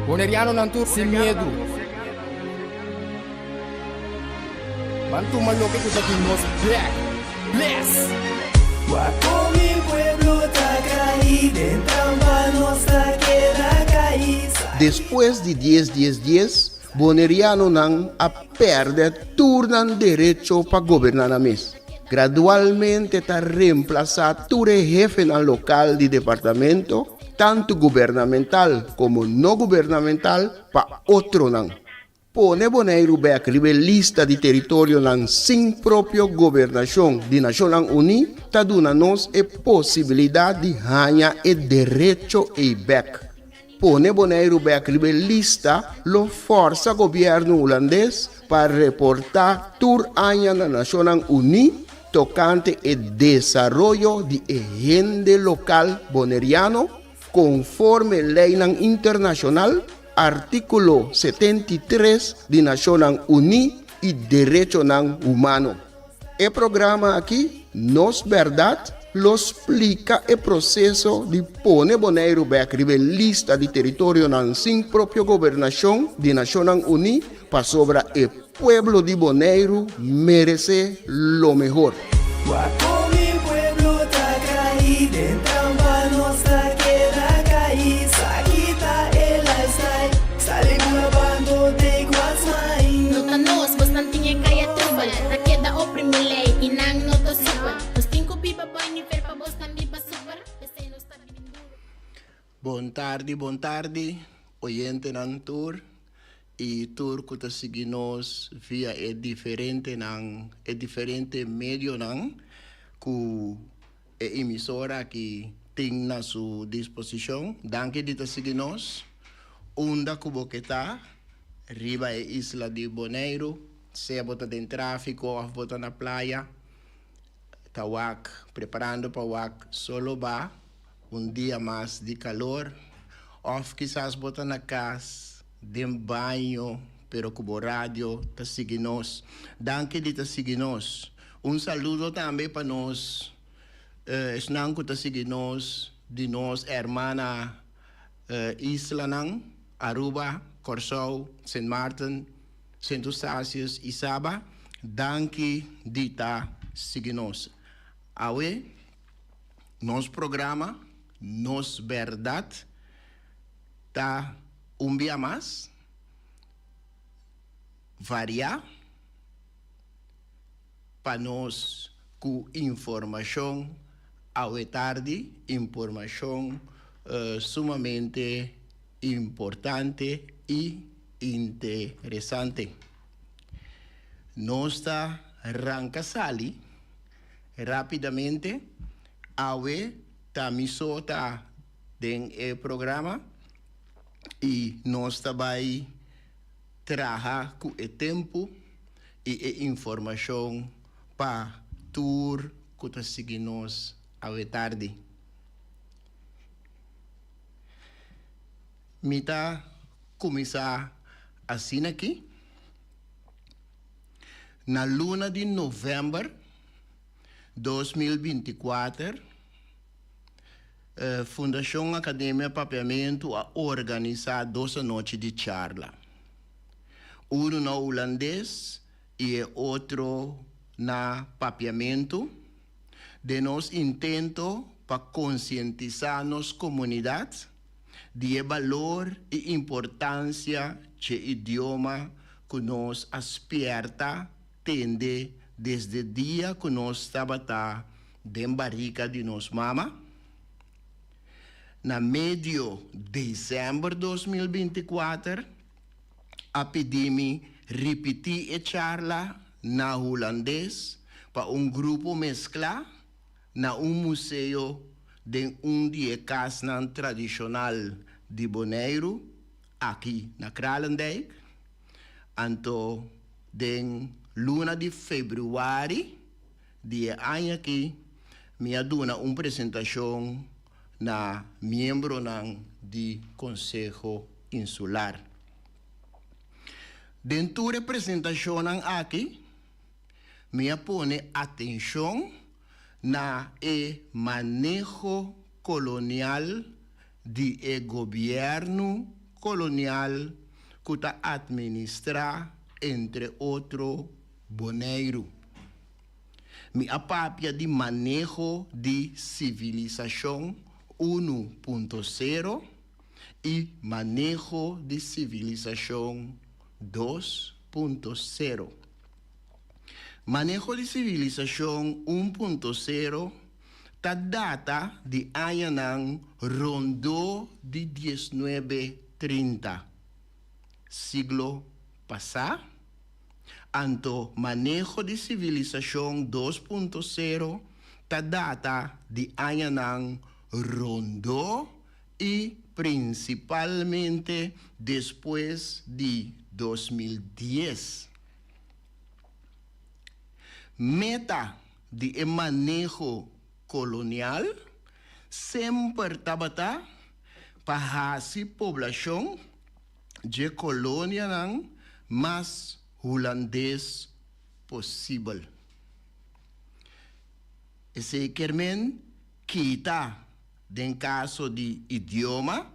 Boneriano ng tour sin miedo. Bantu maloke ko dati nos black. Bless! Guapo mi pueblo Tacay, dentro ta queda caíz. Después de 10, Boneriano nang a perder turnan derecho para gobernar a mes. Gradualmente está reemplazado ture jefe na local de departamento, tanto gubernamental como no gubernamental, para otro nang. Pone Bonaire back lista de territorio nang sin propio gobernación de Naciones Unidas, ta duna nos e possibilidad de ganhar e derecho e back. Pone Bonaire back lista lo forza governo holandês para reportar tur aña na Naciones Unidas tocante el desarrollo de agente local boneriano conforme ley internacional, artículo 73 de Naciones Unidas y Derecho Humano. El programa aquí, Nos Verdad, lo explica el proceso de poner Bonaire back lista de territorio sin propia gobernación de Naciones Unidas para sobre el pueblo de Bonaire merece lo mejor. Guapo mi pueblo Tacay, dentro ta queda caíz. Aquí está el lifestyle, sale grabando de Guasmay. Nota nos, vos não tinha caia trubal. Ta queda oprimilei, inang nota super. Nos tinko pipa boy ni fer pa vos tambi pa super. Esse nos tá bem duro. Bom tarde, oyente ng tour. E tour que está seguindo via diferente medio que emissora que tem na sua disposição. Danke de estar seguindo. Onda que você está, riba é Isla de Bonaire, se bota em tráfico ou bota na praia, está preparando para o solo ba, dia mais de calor, ou quizás bota na casa, de banho, pero como rádio, está seguindo. Danke de estar seguindo. Saludo também para nós, que está seguindo, de nós, hermana Isla Aruba, Corsou, St. Martin, St. Eustáquio e Saba. Danke de estar seguindo. Awe, nosso programa, Nos Verdad, está dia mais, variar, para nós com informação ao tarde, informação sumamente importante e interessante. Nós está arrancando rapidamente, awe tá misota den programa e nós também trabalhar com o tempo e a informação para tour que está seguindo nós ao tarde. Mita começar assim aqui. Na luna de novembro 2024, Fundação Academia Papiamento a organizar 2 noites de charla. Um na holandês e outro na papiamento, de nós intento para conscientizar nossa comunidade de valor e importância do idioma que nós aspirta tende desde o dia que nós estava dentro barriga de nossa mama. Na meio de dezembro de 2024, a pedimos repetir a charla na holandês para grupo mescla na museu de dia casa tradicional de Bonaire, aqui na Kralendijk. Então, den luna de fevereiro, dia ano aqui, me aduna apresentação na membro do Conselho Insular. Dentro da apresentação aqui, me pone atenção na manejo colonial de governo colonial que administra, entre otros, Bonaire. Mi apapia de manejo de civilización 1.0 y manejo de civilización 2.0. Manejo de civilización 1.0 ta data de año rondo de 1930, siglo pasado. Anto manejo de civilización 2.0 ta data de año rondo y principalmente después de 2010. Meta de manejo colonial sempre tabata para a poblação de colônia mais holandês possível. Esse quermen kita em caso de idioma,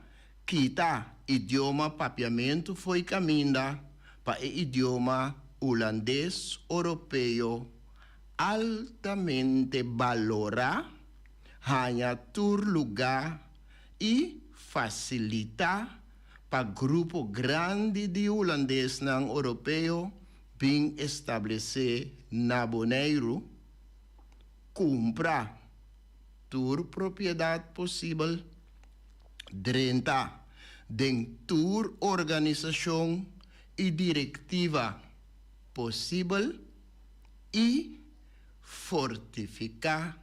kita idioma papiamento foi caminda para o idioma holandês europeu altamente valora, ganha tur lugar e facilita para grupo grande de holandês não europeu bem estabelecer na Bonaire, comprar tur propriedade possível, 30 de tur organização e diretiva possível e fortificar,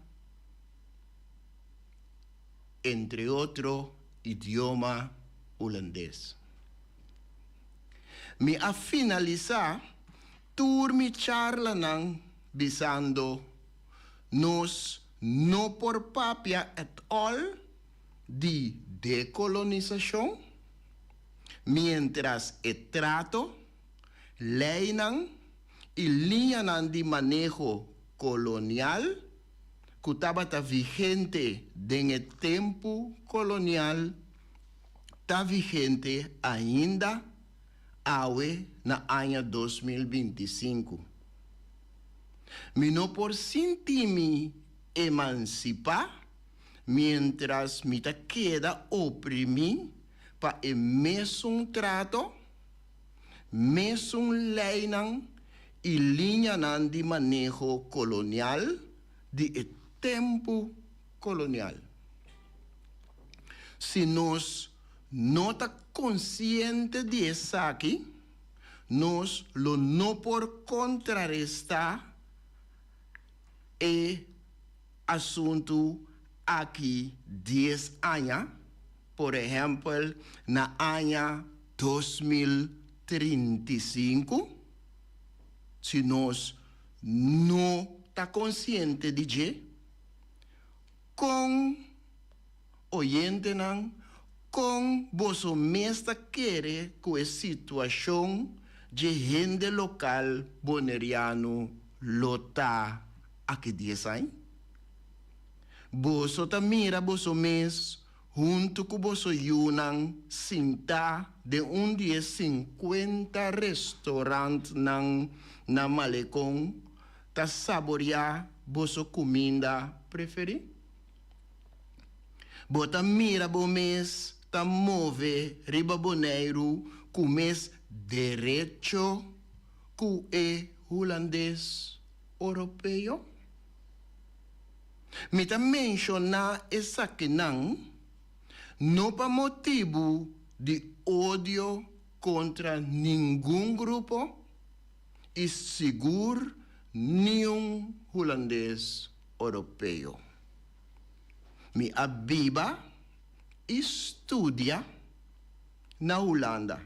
entre outros, idioma holandês. Me a finalizar, tur mi charla nang bisando nos no por papia at all de decolonização, mientras el trato, lei nang e linha nang de manejo colonial que estava vigente en el tempo colonial, está vigente ainda awe na año 2025. Mi no por sentir-me emancipar, mientras me queda oprimir para el mesmo trato, mesmo lei e linha de manejo colonial de tempo colonial. Se nós não está consciente de isso aqui, nós lo não por contrarrestar e assunto aqui 10 anos, por exemplo, na ano 2035, se nós não está consciente de que, com oyente não, com você mesmo querer com a situação de gente local boneriano lota aqui 10 anos. Você tá mira você mesmo junto com você yunang sinta de dia 50 restaurantes na Malecon tá saborear você comida preferida. Bota mira bo mes ta move riba Bonaire com mes derecho com e holandês europeu. Me ta menciona essa que não pa motivo de ódio contra nenhum grupo e seguro nenhum holandês europeu. Me abiba estudia na Holanda.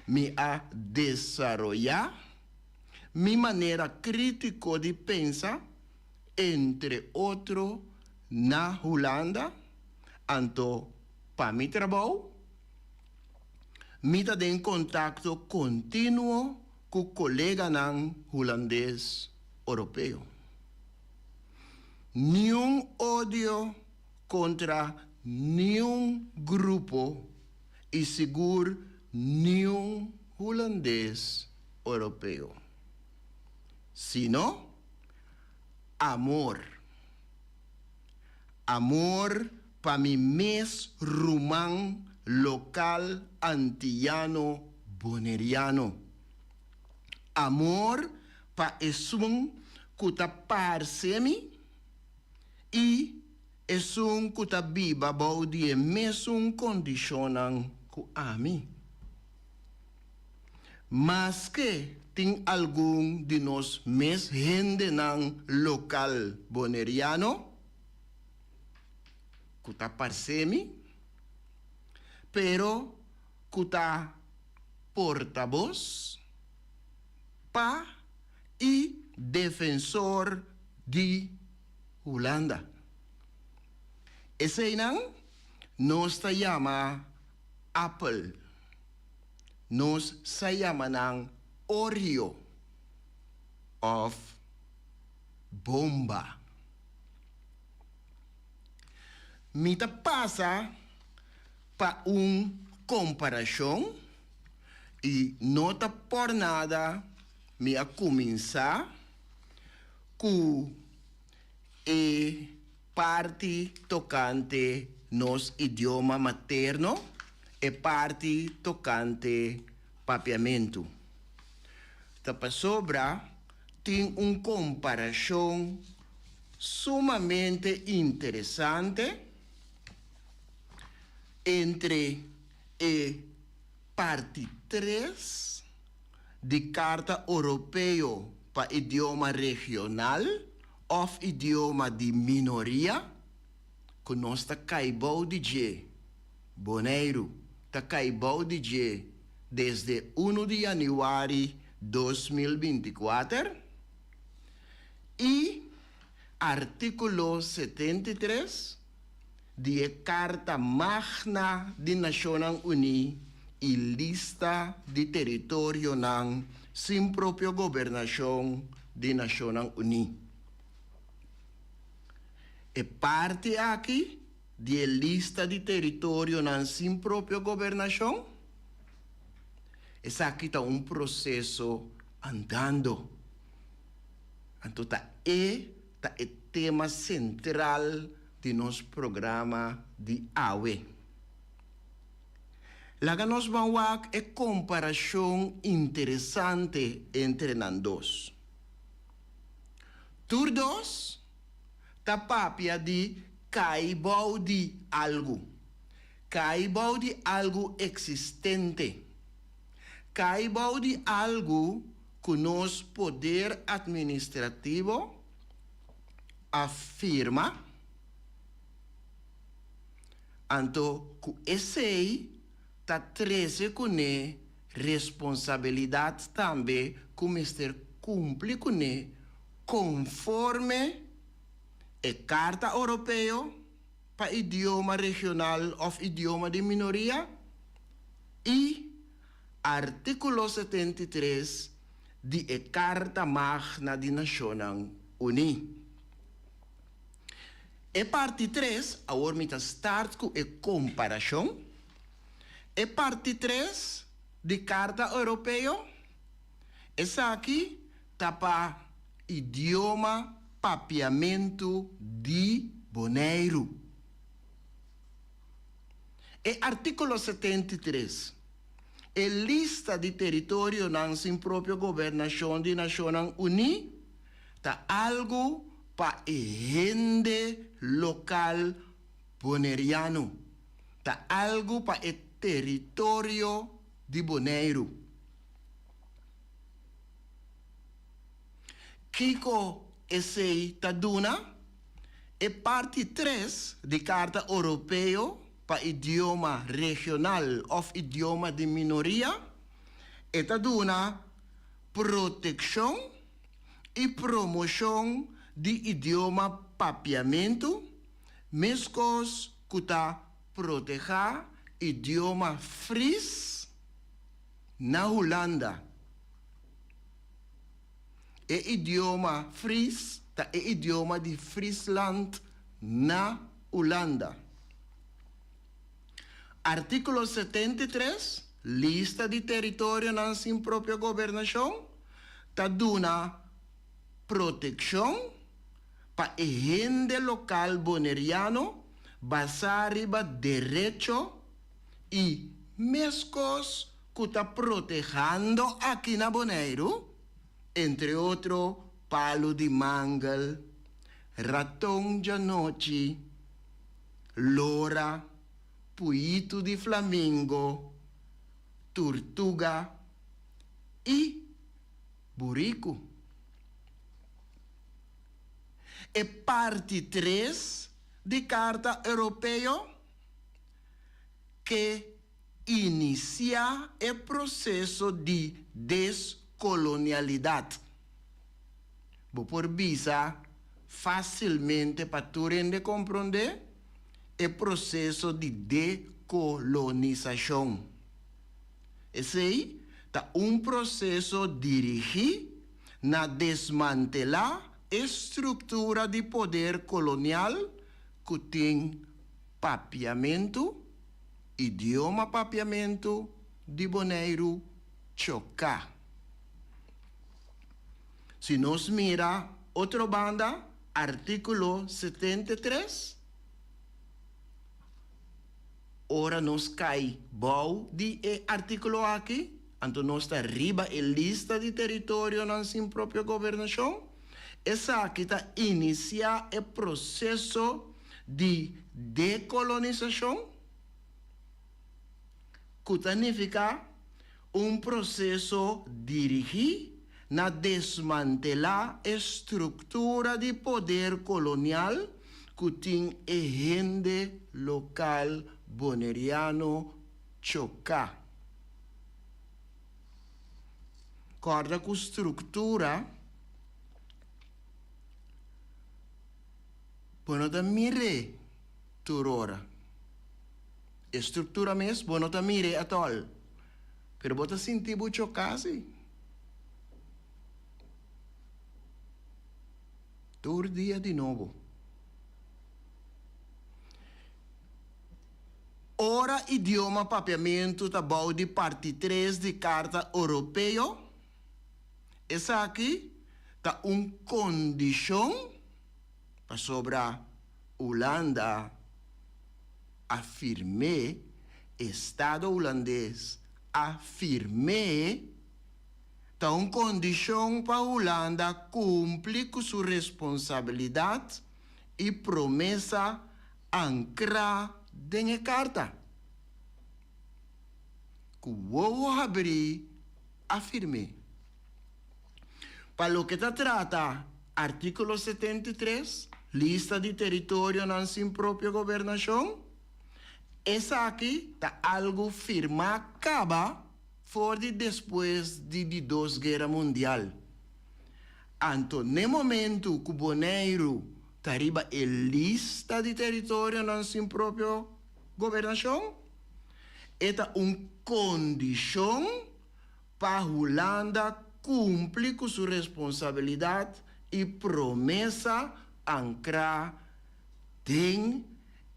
Me a desarrollar mi maneira crítica de pensar, entre outros, na Holanda, anto para mi trabalho, me está em contato contínuo com colega holandês europeu. Nenhum ódio contra nenhum grupo e seguro nenhum holandês europeu. Sino, amor. Amor para mi mes rumán local antillano boneriano. Amor para esun kuta parsemi e esun kuta biba baudi e mesum condicionan ku ami. Mas que tem algum de nós mes gente ng local boneriano kuta parsemi pero kuta portavoz pa e defensor de Holanda. Esse não nos chama Apple. Nos chama ng Oreo of bomba. Mita passa para comparação e nota por nada me a começar com a parte tocante nos idioma materno e parte tocante papiamento. Tapa sobra tem comparação sumamente interessante entre a parte 3 de Carta Europeu para idioma regional ou idioma de minoria, que nós está caibou de Boneiro, está caibou de desde 1 de janeiro 2024 e artículo 73 de Carta Magna de Nações Unidas e lista de território ng sem própria governação de Nações Unidas. E parte aqui de lista de território ng sem própria governação, esse aqui está processo andando. Então está o tema central de nosso programa de AWE. Lá nós vamos ver a comparação interessante entre os dois. Tur dos, tá papia de caibau de algo. Caibau de algo existente. Caibau de algo que nosso poder administrativo afirma. Então, que esse está treze com responsabilidade também como Mr. cumpre com conforme a Carta Europeia para idioma regional ou idioma de minoria e artículo 73 de a Carta Magna de Nações Unidas. E parte 3, agora me start com a comparação. E parte 3 de Carta Europeia, essa aqui está para idioma papiamento de Boneiro. E artículo 73, a lista de território não sem própria governação de Nações Unidas, está algo para a gente local boneriano. Está algo para o território de Boneiro. Kiko esse taduna é parte 3 de Carta Europeia para idioma regional ou idioma de minoria. E taduna proteção e promoção de idioma papiamento, mescos que proteger idioma Fries na Holanda. E idioma Fries é idioma de Friesland na Holanda. Artículo 73, lista de território na sin própria governação, tá dando proteção para o gente local boneriano, basariba direito e mescos que está protegendo aqui na Bonaire, entre outros, palo de mangal, ratão de noite, lora, puito de flamingo, tortuga e burico. É parte 3 de Carta Europeia que inicia o processo de descolonialidade. Vou por visa facilmente para tu rende compreender o processo de decolonização. Esse aí é processo dirigido na desmantelar a estrutura de poder colonial que tem papiamento, idioma papiamento de Bonaire chocar. Se nos mira outra banda, artículo 73, ora nos cai bom de artículo aqui, então nós está riba a lista de território na sin própria governação. Essa aqui está iniciar o processo de decolonização, que significa processo dirigido na desmantelar a estrutura de poder colonial que tem a gente local boneriano chocar. Corda com estrutura, bueno, da mire turora. Estrutura mesmo, bueno, da mire atol. Pero bota sentir muito casi. Todo dia de novo. Ora idioma papiamento tá bom de parte 3 de Carta Europeia. Essa aqui tá condição para sobre a Holanda afirme, Estado holandês afirme, tá condição para a Holanda cumprir com sua responsabilidade e promessa ancrar dentro da carta. Que o abrir afirme. Para o que se trata, artículo 73, lista de território na sin própria governação, essa aqui está algo firmado acaba fora de depois de duas guerras mundiais. Então, no momento que o Bonaire está arriba a lista de território na sin própria governação, esta condição para a Holanda cumprir com sua responsabilidade e promessa ancrar em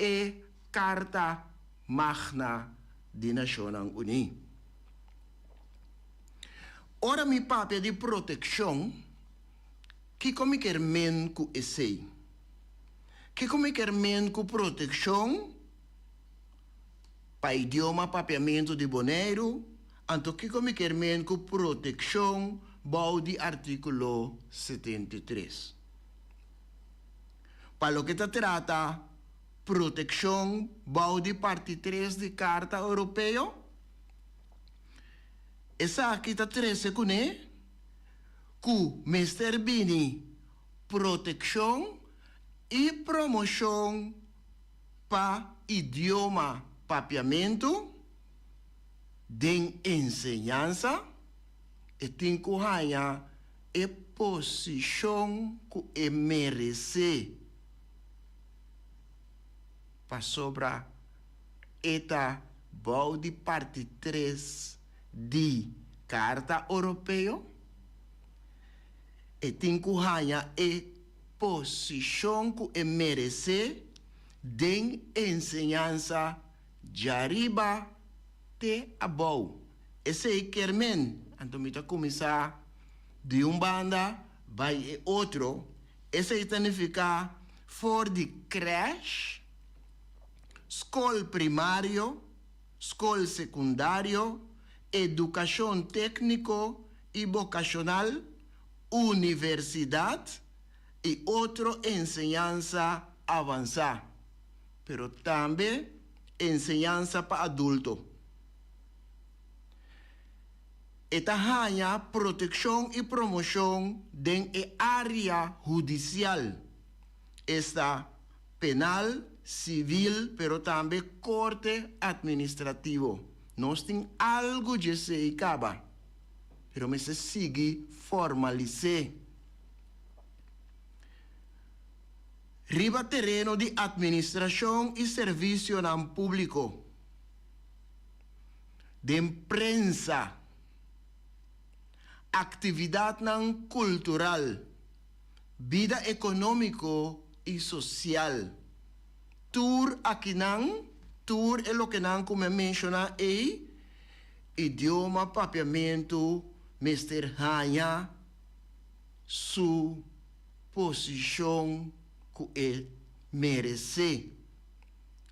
a Carta Magna de Nações Unidas. Ora, mi papel de proteção, que como quer men com esse? Que como quer men com proteção para idioma papiamento de Bonaire, então que como quer men com proteção bom de artículo 73. Para o que se trata, proteção bom de parte 3 de Carta Europeia, essa aqui está 13 com que Mr. Bini proteção e promoção para idioma papiamento de ensinança e tem que ganhar a posição que merece para sobre esta boa de parte 3 de Carta Europeia e tem que ganhar a posição que merece de ensinança Jariba te abou. Esse aí Kermen, então me começar de banda vai outro. Esse aí significa for de creche, escola primário, escola secundário, educação técnico e vocacional, universidade e outra enseñança avançada. Pero também enseñança para adulto. Esta hanya proteção e promoção dentro da área judicial. Esta penal, civil, pero também corte administrativo. Nós temos algo de se acaba, pero me se sigue formalizar. Riba terreno de administração e serviço no público, de imprensa, atividade não cultural, vida econômico e social. Tour aqui não, tour é o que não como menciona aí, idioma, papiamento, Mr. Hanya, sua posição que merece.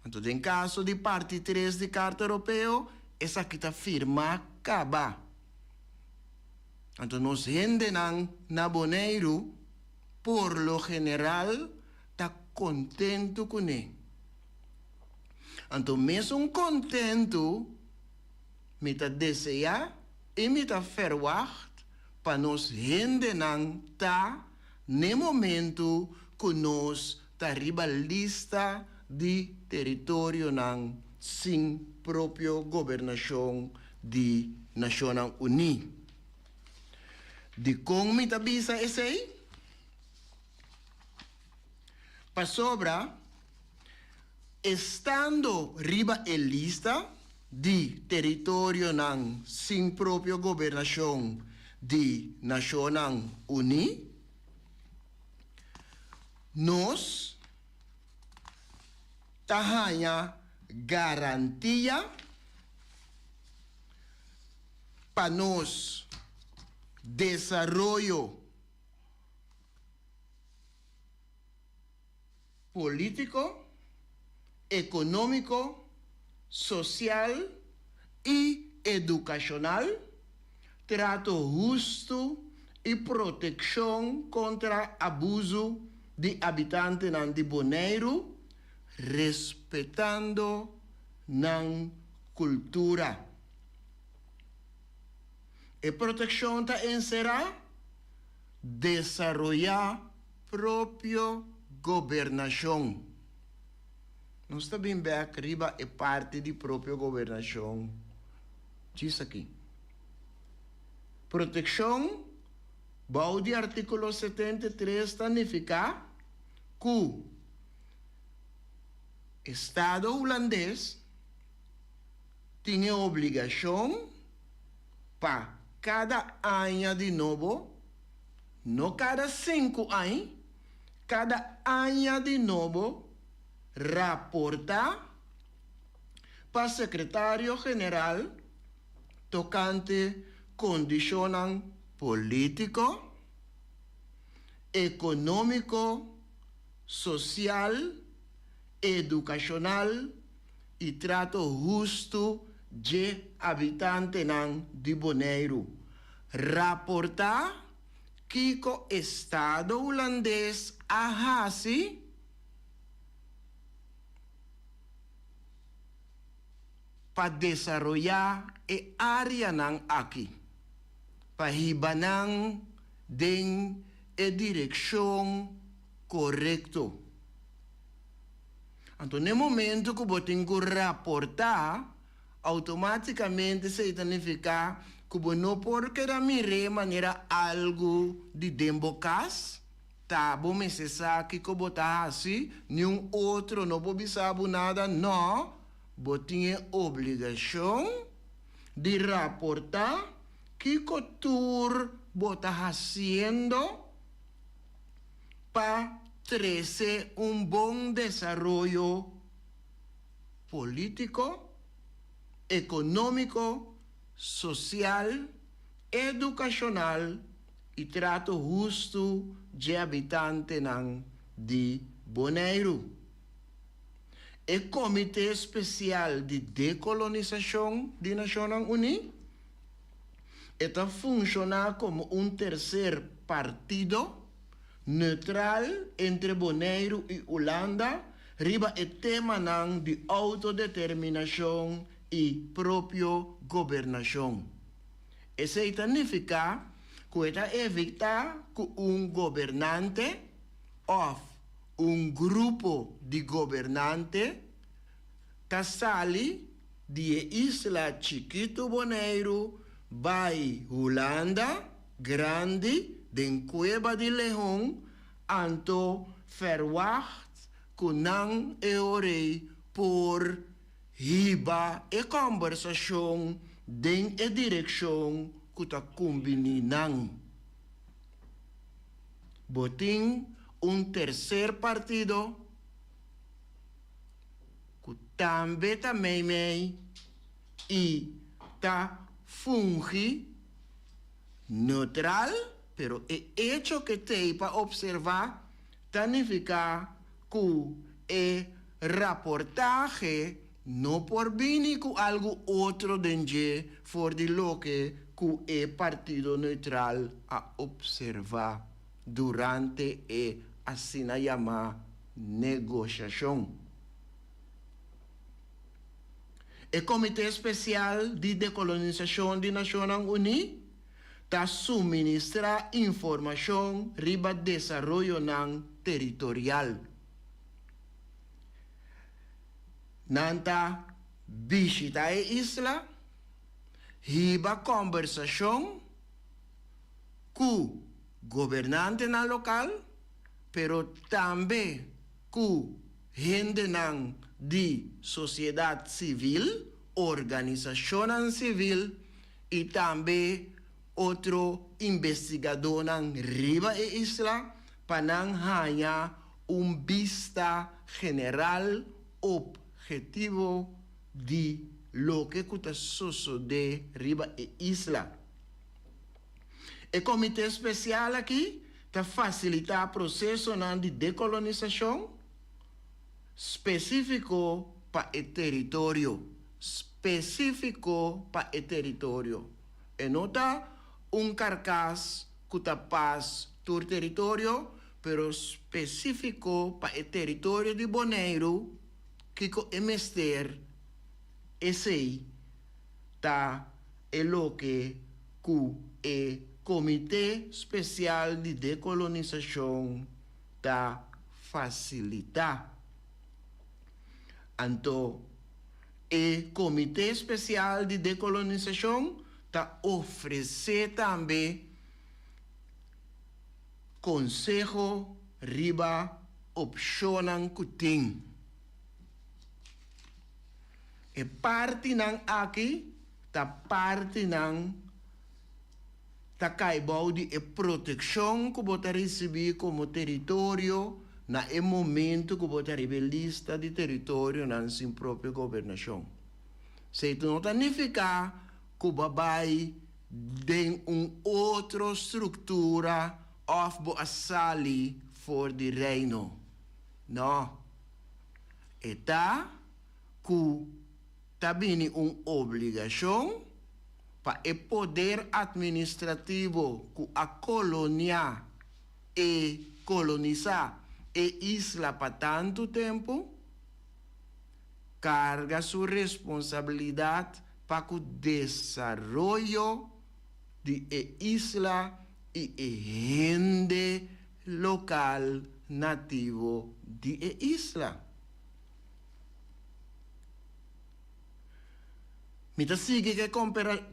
Então, em caso de parte 3 de Carta Europeu, essa que está firma acaba. Então, nós gente na Bonaire, por lo general, está contento com ele. Então, mesmo contento, me está desejar e me está verwacht para nós gente tá no momento que nós está ribalista de território sem própria governação de Nações Unidas. De como me está visa esse aí? Para sobra, estando riba a lista de território sem própria governação de Nações Unidas, nós temos garantia para nós desenvolvimento político, econômico, social e educacional, trato justo e proteção contra abuso de habitantes de Bonaire, respeitando a cultura. E proteção também será desenvolver própria governação. Não está bem back, riba é parte de própria governação. Diz aqui. Proteção, bom de artículo 73, significa que o Estado holandês tinha obrigação para cada ano de novo, não cada 5 anos, cada ano de novo, raportar para o secretário-geral tocante condições político, econômico, social, educacional e trato justo de habitantes de Bonaire. Raportar que o Estado holandês ahasi para desenvolver a área aqui, para hibanan den a direção correta. Então, no momento que você tem que raportar, automaticamente se significa que você não pode mirar maneira algo de dembocas, tá bom, mas se sabe que você está assim, nenhum outro não pode saber nada, não. Você tem obrigação de raportar que você está fazendo para trazer bom desenvolvimento político, econômico, social, educacional e trato justo de habitante de Bonaire. O Comitê Especial de Decolonização de Nações Unidas está funcionando como um terceiro partido neutral entre Bonaire e Holanda, riba o tema de autodeterminação e própria governação. Isso significa que está evitar que governante ou grupo de governante que sale de Isla Chiquito Bonaire vai Holanda grande den Cueva de León anto verwacht kunang eore por hiba e conversação den e direção que ta combininang. Botin terceiro partido que também e ta funge neutral, pero o hecho que tem para observar significa que reportaje não por vir com algo outro dentro for de lo que o partido neutral a observar durante assim chamada negociação. O Comitê Especial de Decolonização de Nações Unidas está suministra informação riba desenvolvimento territorial. Nanta visita a isla, riba conversação com governante na local, pero também com gente de sociedade civil, organização civil e também outro investigador riba e isla para ganhar vista general objetivo de lo que está sucedendo riba e isla. O Comitê Especial aqui está facilitar o processo de decolonização específico para o território. E não está carcas que está paz do território, pero específico para o território de Bonaire, que é mester esse está o que o Comitê Especial de Decolonização está facilitar. Então, o Comitê Especial de Decolonização está oferecer também conselho riba opcionam que tem. E parte aqui tá parte tá caibau de proteção que você receber como território na momento que você receber lista de território na sua própria governação. Se isso não significa que vai de outra estrutura ou a sali for de reino. Não. Está que também obrigação para o poder administrativo que a colônia e colonizar a isla para tanto tempo, carga sua responsabilidade para o desenvolvimento de a isla e a gente local nativo de a isla. Mita sigue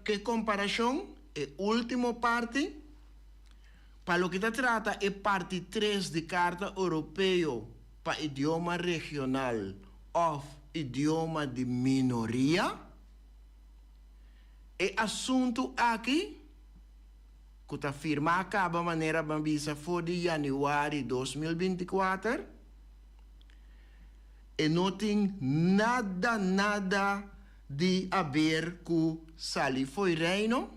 que comparação é última parte. Para lo que se trata é parte 3 de Carta Europeia para idioma regional ou idioma de minoria. É assunto aqui que está firmado acaba maneira bambisa for de janeiro de 2024. e não tem nada de a ver com Sali foi reino,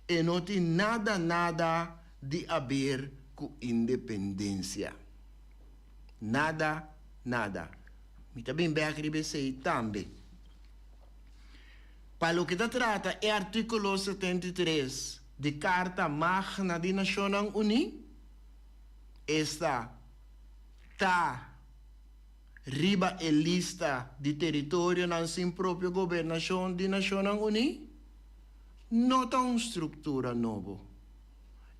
e não tem nada de a ver com independência. Nada. Me também bem escrever também. Para o que trata é artículo 73 de Carta Magna de Nações Unidas, esta está riba a lista de território na sua própria governação de Nações Unidas, não tem uma estrutura nova.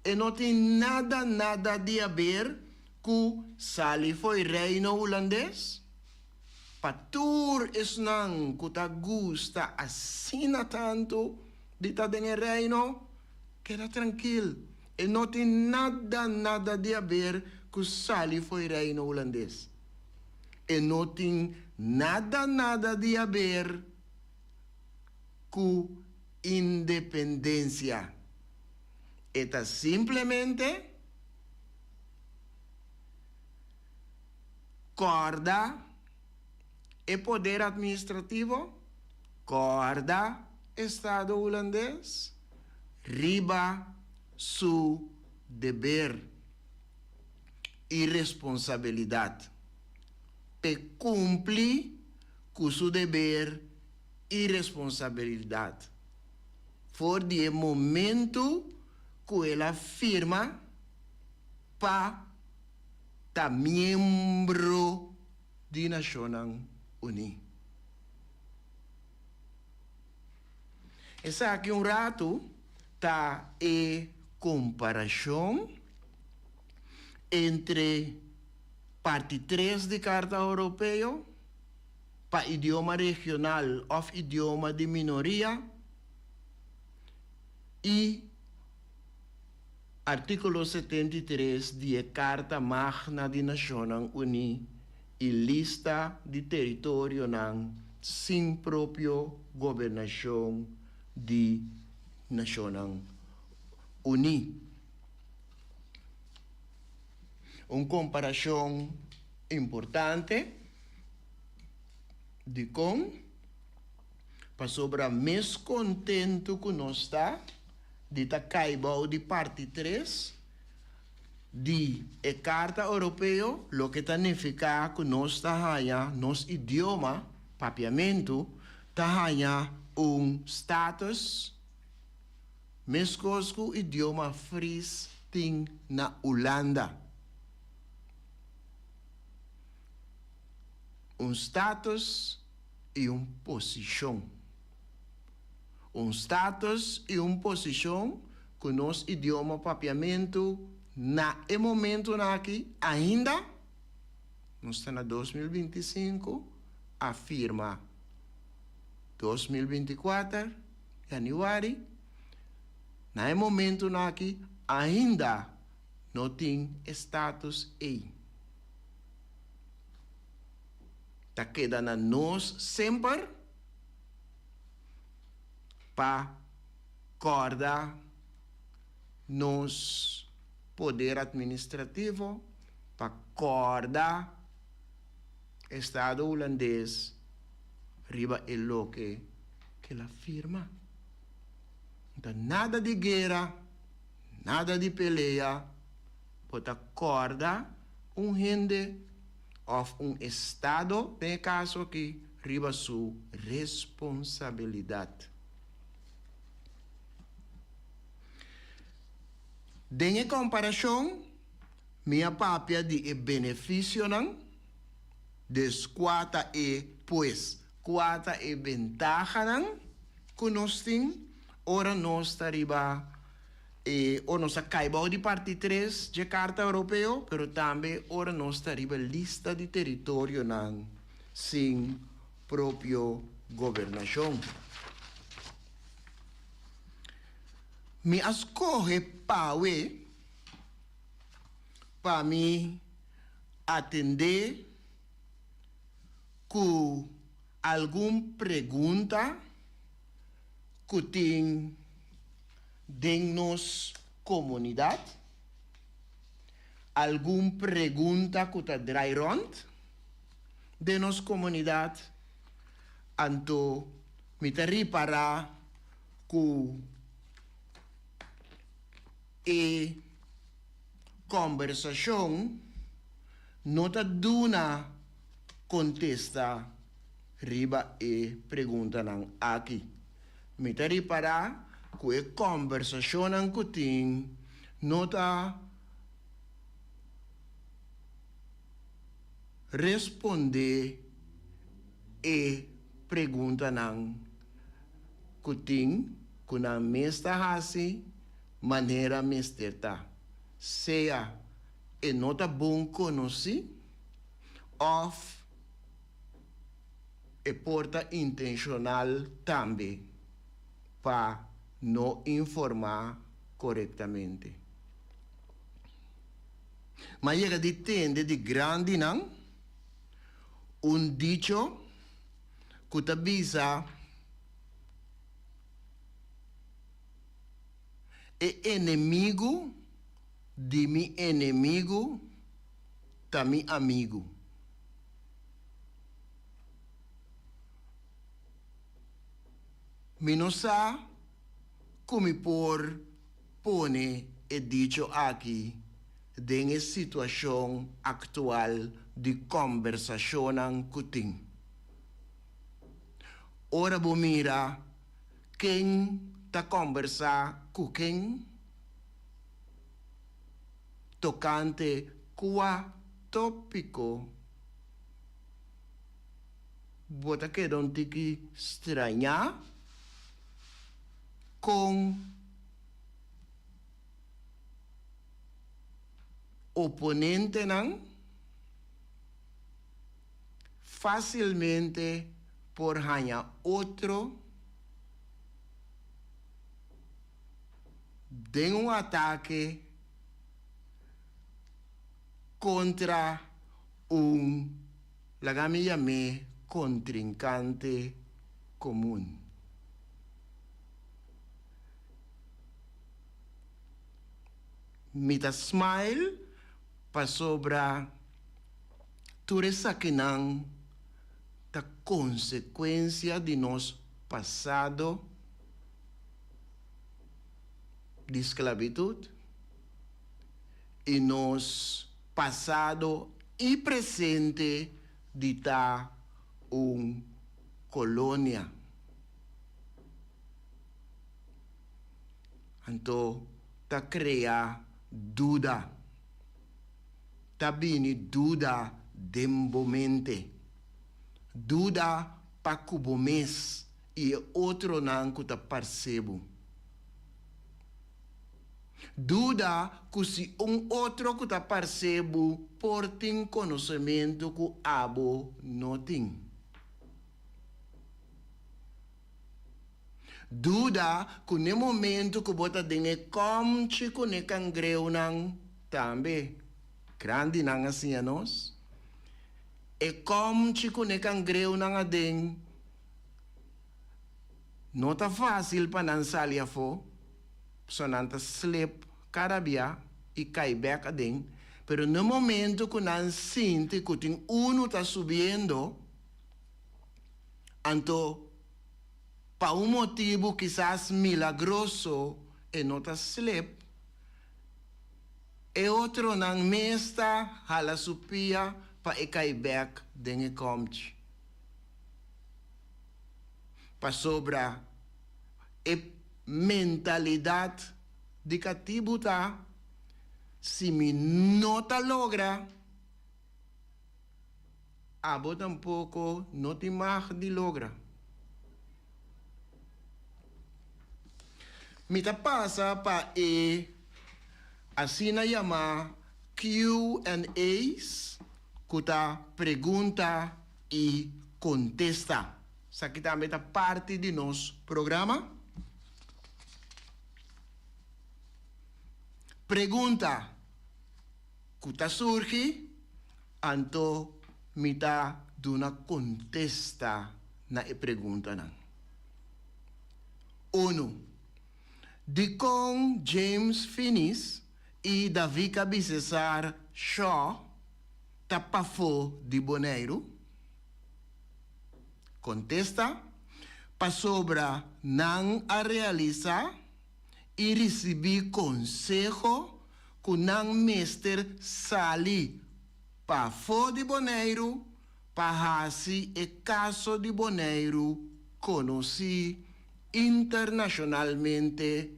E não tem nada de a ver com Sali foi reino holandês. Patur es nang kuta gusta asina tanto de ta den reino, queda tranquilo. E não tem nada de a ver com Sali foi reino holandês. E não tem nada de a ver com independência. Está simplesmente corda e poder administrativo, corda Estado holandês, riba su dever e responsabilidade. Pe cumprir com seu dever e responsabilidade. For de momento que ela firma para ta membro de Nações Unidas. Essa aqui rato tá comparação entre parte 3 de Carta Europeia para idioma regional ou idioma de minoria e artículo 73 de Carta Magna de Nações Unidas e lista de território sem própria governação de Nações Unidas. Uma comparação importante de para sobre mais contento que nós está de Tacaibao de parte 3 de Carta Europeia, o que significa que nós está nosso idioma, papiamento, está status, mesmo que o idioma Fries tem na Holanda. Status e posição. Status e posição que nosso idioma papiamento na momento aqui ainda nós estamos na 2025 afirma 2024 janeiro na momento aqui ainda não tem status aí. Tá queda na nós sempre para corda nos poder administrativo, para corda Estado holandês riba e lo que ela firma. Então, nada de guerra, nada de peleia, pode corda gente ou Estado, tem caso aqui, riba sua responsabilidade. Em comparação, minha papia de benefício não, desquata quata ventaja não, que nós temos, ora nós está riba, ou nós caibao de parte 3 de Carta Europeia, pero também ora nós está riba lista de território não, sem próprio governação. Me escolhe para me atender com alguma pergunta que tem de nossa comunidade, alguma pergunta que está dry rond, de nossa comunidade, anto me te reparar que e conversação não te duna contesta riba e pergunta não aqui. Me te reparar que a conversação não tem não te responder e pergunta não que tem que na mesta hasi maneira mesterta. Seja e não tá bom conhecer ou e porta intencional também para não informar corretamente. Mas chega de tende de grande não dicho que te avisa e inimigo de mi inimigo ta mi amigo. Mi não sa come por pone e dicho aqui de situação atual de conversação que tem. Ora bo mira quem ta conversa com quem tocante qua tópico bota que não tem que estranhar com oponente não facilmente por ganhar outro de ataque contra la que me contrincante comum. Mita smile para sobra turesa que não da consequência de nosso passado de esclavitud e nos passado e presente de ta colônia. Então, ta cria dúvida. Ta bini dúvida dembomente. Dúvida pa cubo mês e outro não que ta percebo. Dúvida que se outro que ta percebo por tem conhecimento que abo não tem. Dúvida que no momento que bota dengue como chico ne cangreu não também grande não assim a nós. E como chico ne cangreu não a den não tá fácil para não sair a fo. Sonanta slip carabia e cai back a den. Pero no momento que não sente que tem tá subindo, então para motivo quizás milagroso e não tá slip, e outro não mesta hala supia para cai back den e comte. Para sobra e mentalidade de catibuta se me nota logra abo tampouco não te mais de logra. Me ta passa para assim na chama Q&As que ta pergunta e contesta. Isso aqui também é parte de nosso programa. Pergunta que ta surge, então me ta duna contesta na pergunta não. 1. De com James Finis e David Cabicesar Shaw ta pafo de Boneiro. Contesta, pa sobra nang a realizar e receber consejo que nang mester sali pa fo de Bonaire pa hasi e caso de Bonaire conheci internacionalmente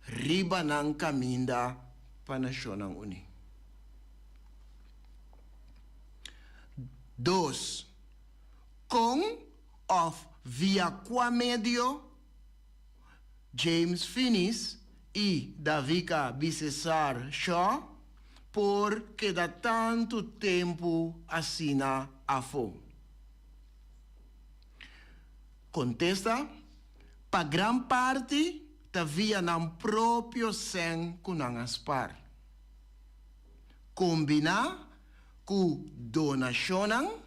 riba nang caminda pa Nacional Uni. 2. Com of via qua medio James Finis e Davika Bicesar Shaw porque da tanto tempo assina a fo. Contesta, pa gran parte ta via nam proprio sen kunang aspar. Combina ku donacionan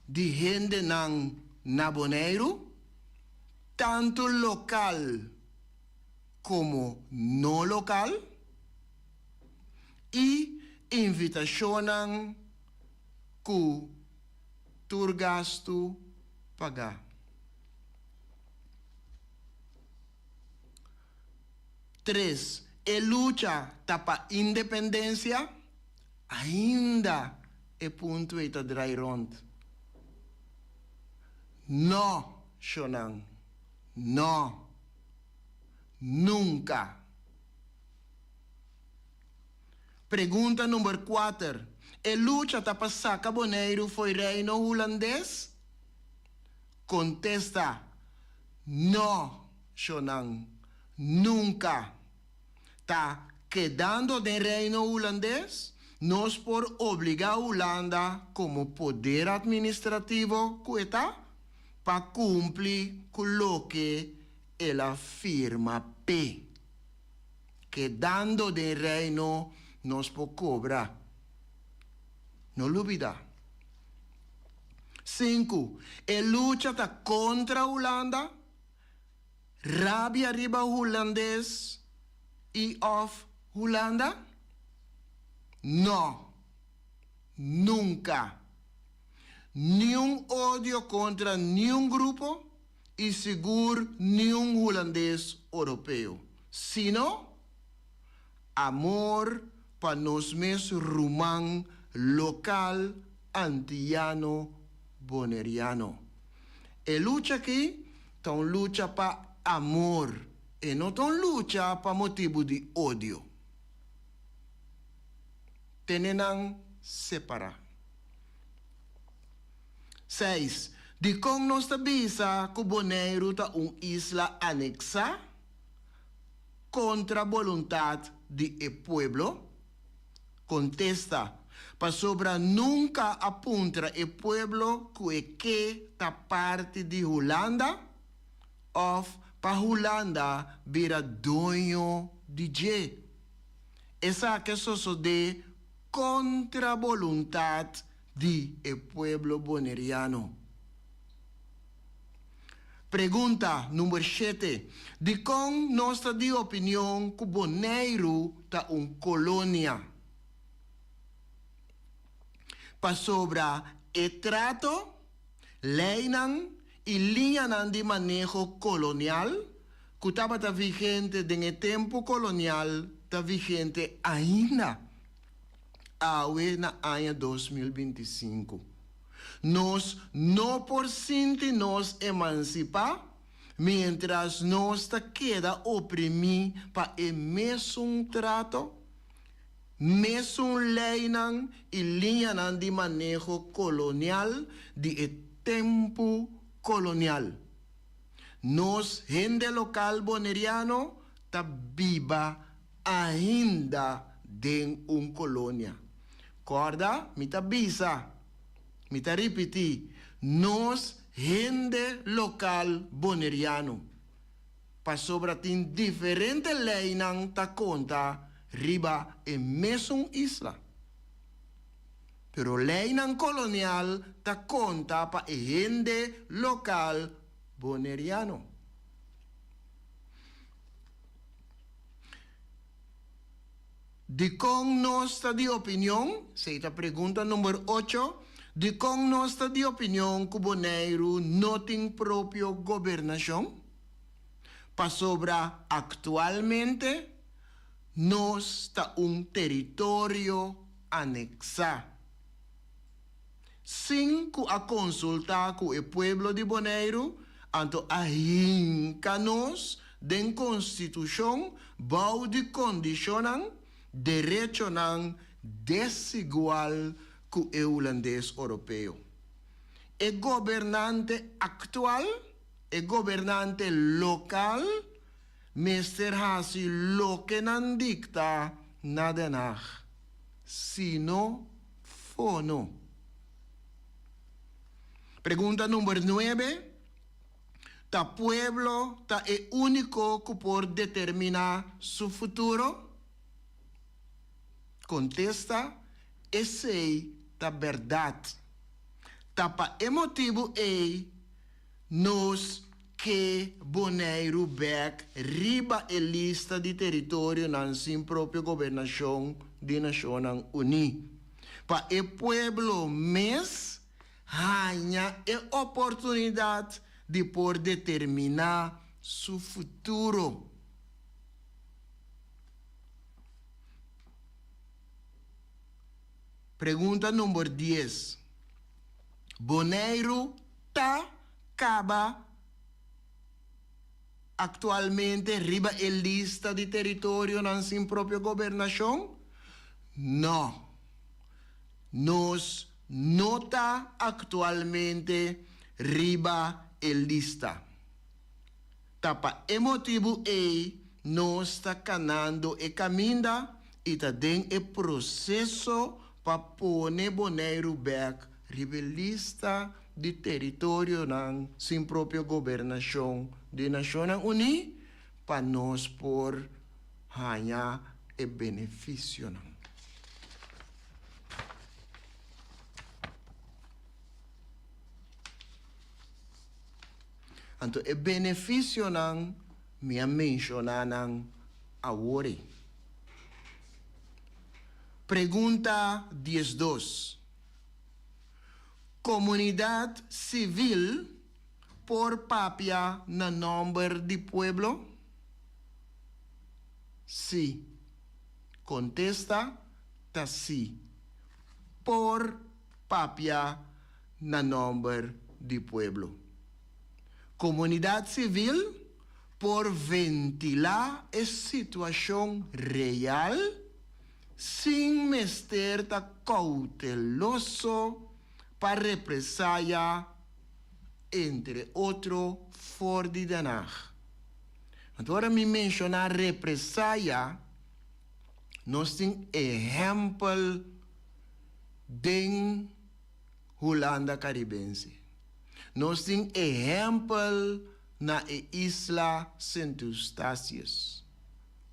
di gente nang naboneiro, tanto local como no local, e invitacionan ku turgasto pagar. 3. E luta tapa independência ainda é ponto eta dry rond. No, Shonang. No. Nunca. Pergunta número 4. E luta tapa saca Bonaire foi reino holandês? Contesta. No, Shonang. Nunca. Tá quedando de reino holandês? Nós por obrigar a Holanda como poder administrativo cueta para cumprir com o que ela firma P. Quedando de reino nós por cobrar. Não olvida. 5. E luta tá contra a Holanda? Rabia riba holandês e of Holanda? No. Nunca. Nenhum ódio contra nenhum grupo e seguro nenhum holandês europeu. Sino, amor para nós mesmos rumang local, antiano, boneriano. E luta aqui, então luta para amor e não tão luta para motivo de ódio. Tenenang separar. 6. De como nós tabisa que Bonaire tá isla anexa contra a vontade de el pueblo? Contesta. Para sobra nunca apunta el pueblo que tá parte de Holanda of para Holanda vira dono de J. Essa que só de contra a vontade de el pueblo boneriano. Pergunta número 7. De com nossa de opinião que Bonaire tá colônia? Para sobra e trato, lei e linha de manejo colonial que estava vigente no tempo colonial, está vigente ainda na ano 2025. Nós não por sentir nos emancipar, mientras nós queda oprimir para o mesmo trato, mesmo lei e linha de manejo colonial de tempo colonial. Nós, gente local boneriano, está viva ainda dentro colônia. Corda, me tá bisa, me tá repetir. Nós, gente local boneriano, para sobra tem diferente lei não tá conta riba e mesmo isla. Pero lei não colonial tá conta para gente local boneriano. De com nossa de opinião, se esta pergunta número 8, De con nostra di opinião que Bonaire não tem própria governação, para sobra atualmente nós está território anexado. Sem a consultar com o povo de Bonaire, então a nos den constituição bau de condicionam direito desigual com o holandês europeu. O governante actual, o governante local, Mr. Hasi lo que não dicta nada na, sino fono. Pergunta número 9. ¿Ta pueblo ta é único que pode determinar su futuro? Contesta, essa é a verdade. Tapa emotivo é nos que Bonaire back riba a lista de território na sin própria governação de Nações Unidas. Para o pueblo mes ganha a oportunidade de por determinar seu futuro. Pergunta número 10. Bonaire acaba atualmente riba a lista de território na sin própria governação? Não. Nós não está atualmente riba a lista. Tapa emotivo é nós está canando e caminho e está dentro o processo para pôr Bonaire back riba a lista de território na sin própria governação de Nações Unidas para nós por ganhar o benefício. Então, o benefício não me mencionar agora. Pergunta 12. Comunidade civil por papia na número de pueblo? Sim. Contesta, tá sim. Por papia na número de pueblo. Comunidade civil por ventilar a situação real sem mestre tá cauteloso para represália, entre outros, fora de danar. Agora me mencionar represália, nós temos exemplo de Holanda Caribense. Nós temos exemplo na Isla Saint Eustáquio,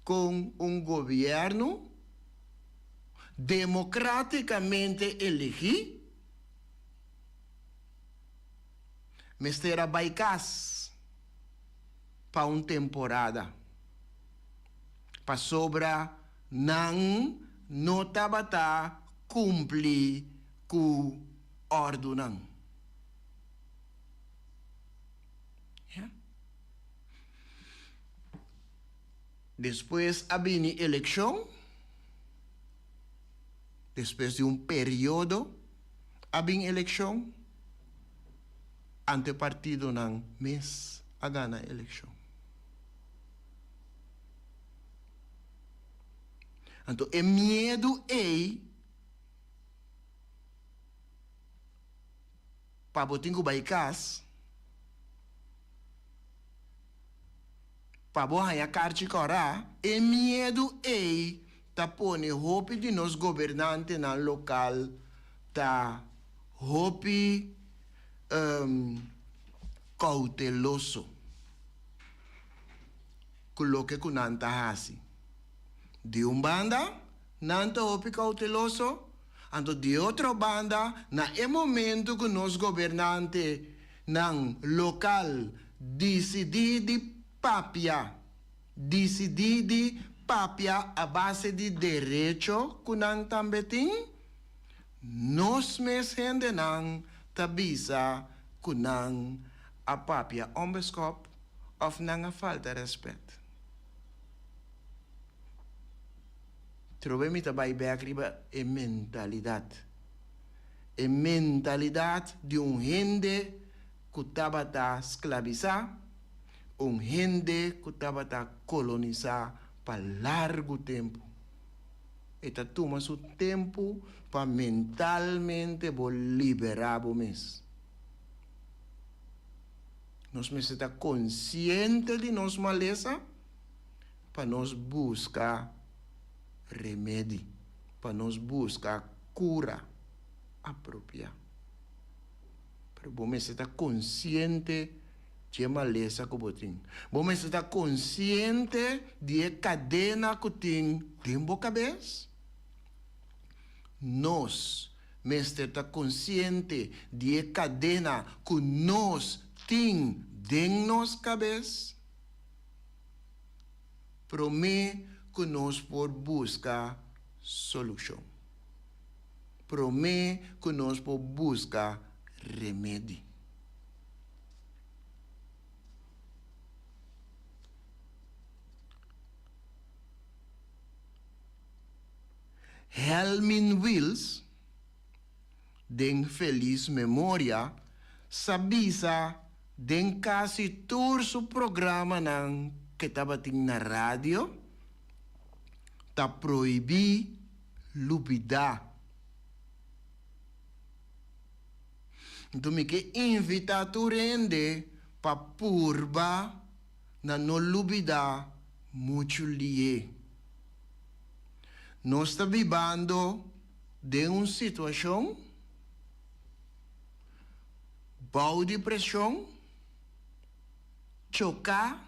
com governo democraticamente elegido, Mestera Baicas, para uma temporada, para sobra não estava cumprir com a ordem. Depois havia eleição, depois de período, havia eleição, antepartido ng mês a ganhar a eleição. Então, o medo é para botinho baicas, para boa a carte cora, o medo é tá pone hope de nos governantes na local, tá hope cauteloso. Coloque com nanta hasi. De banda, nanta hope cauteloso, ando de outra banda, na momento que nos governantes nang local decidi papia a base de direito que nang tambeting, nos mes hende nang tabisa kunang apapia ombeskop of nang falta respeto. Trobem ita bij bekriba e mentalidade. E mentalidade de gente que estava a escravizar, gente que estava a colonizar para largo tempo. Eta toma seu tempo para mentalmente liberar o mês. Nós precisamos estar conscientes de nossa maleza para nós buscar remédio, para nós buscar cura apropriada. Para você estar consciente de maleza que você tem. Você estar consciente de cadena que tem dentro da cabeça. Nós estar consciente de cadena que nós temos dentro da nossa cabeça. Para mim, que nós por buscar solução. Para mim, que nós por buscar remédio. Helmin Wills, den feliz memória, sabia den quase todo o programa que estava na rádio, tá proibir lubida. Então, me que invitar tu rende para purba na no lubida muito lie. Nós estamos vivendo de uma situação boa de pressão, chocar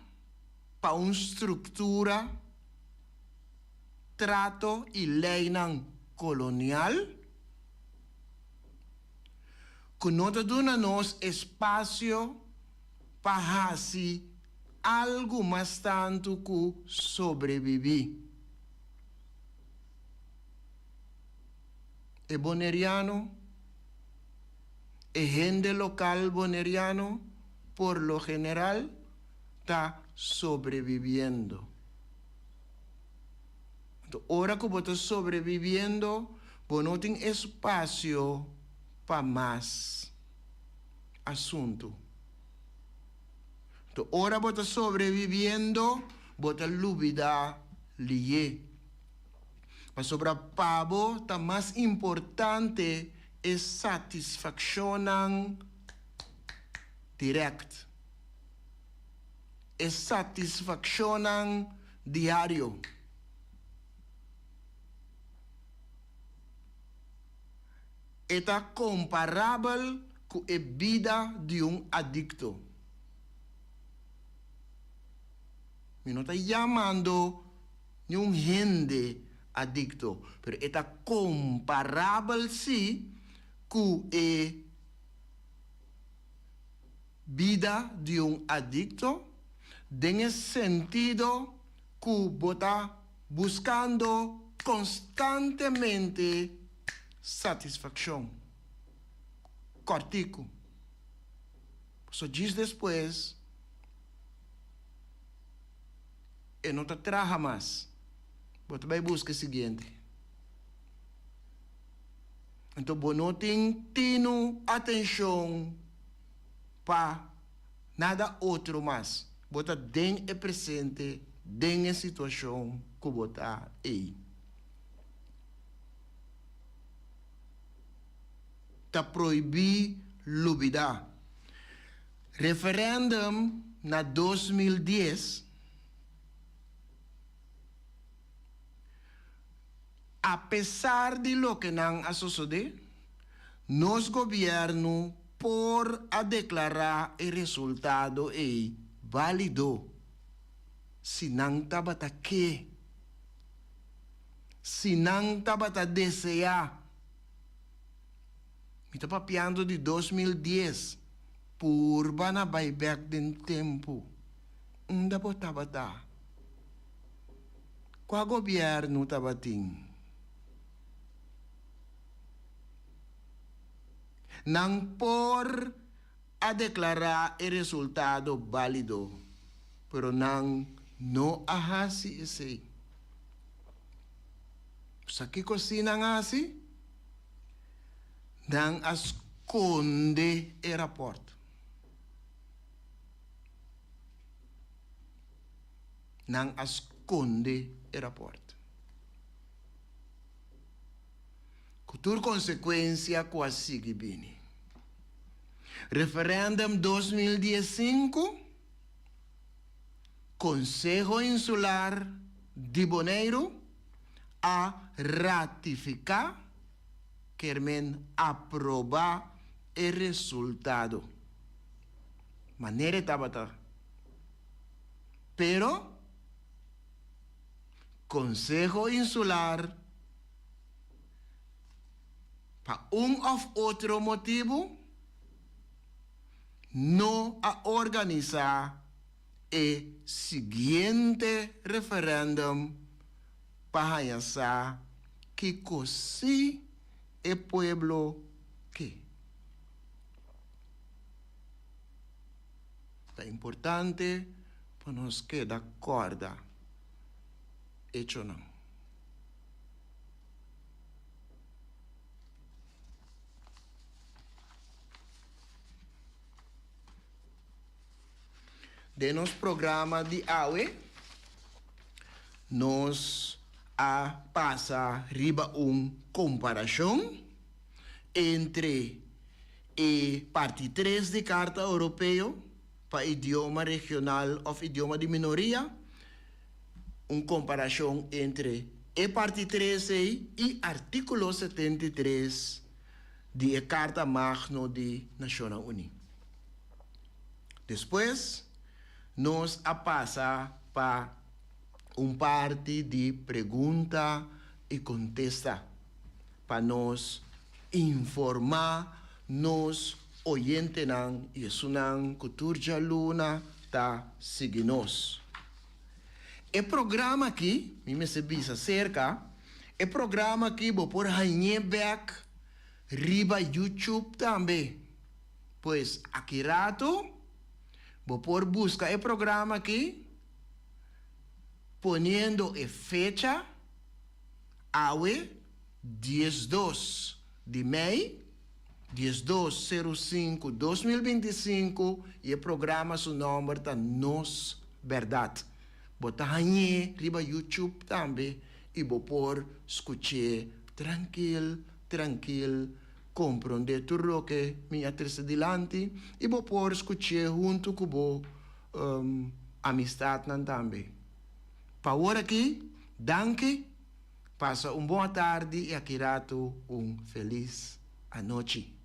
para uma estrutura, trato e lei colonial, que não dá nos espaço para fazer algo mais tanto que sobreviver. E boneriano, e gente local boneriano, por lo general, está sobreviviendo. Então, ahora que você está sobreviviendo, você não tem espaço para mais assunto. Então, ahora você está sobreviviendo, você lubida liye. Mas sobre o pavo, está mais importante é satisfação direta. É satisfação diária. Está comparável com a vida de adicto. Me não está chamando gente adicto, pero está comparável sim com a vida de adicto, em sentido que está buscando constantemente satisfação. Cortico. Só diz depois, e não te traga mais. Você vai buscar o seguinte. Então, você não tem atenção para nada outro mais. Você tem é presente, tem a situação que você está aí. Está proibido lubida. Referendum na 2010, apesar de lo que não sucede, nos governo por a declarar o resultado e válido. Se não estava aqui, se não estava a desejar, me estava papiando de 2010, por bana buyback de tempo, onde estava? Qual governo estava tendo? Não por a declarar o resultado válido, pero não ahasi esse. Sa que cocina assim? Não esconde o rapporto. Não esconde o rapporto. Cultura consequência quase sigue bem. Referendum 2015, Conselho Insular de Bonaire a ratificar, quer aprovar o resultado. Maneira tabata. Pero Conselho Insular, para ou outro motivo, não a organizar o seguinte referendum para pensar que cosi o pueblo que. É importante para nós que de acordo. Hecho não. De nosso programa de AUE, nós a passa riba comparação entre a parte 3 de Carta Europeia para idioma regional ou idioma de minoria, comparação entre a parte 13 e artículo 73 de Carta Magna de Nações Unidas. Depois, nós a passa para parte de pergunta e contesta para nós informar nos oyentes e isso não cultura luna tá seguindo nós. O programa aqui, me se cerca, o programa aqui vou por back riba YouTube também. Pois aqui rato vou por buscar o programa aqui, ponendo a fecha, AUE 12 de maio, 12/05/2025, e o programa, seu nome está Nos Verdade. Botar aí, riba YouTube também, e vou por escutar tranquilo, compreender tudo que minha terça dilante, e vou por escutar junto com amistade também. Para agora aqui, danke, passa boa tarde e aqui rato feliz noite.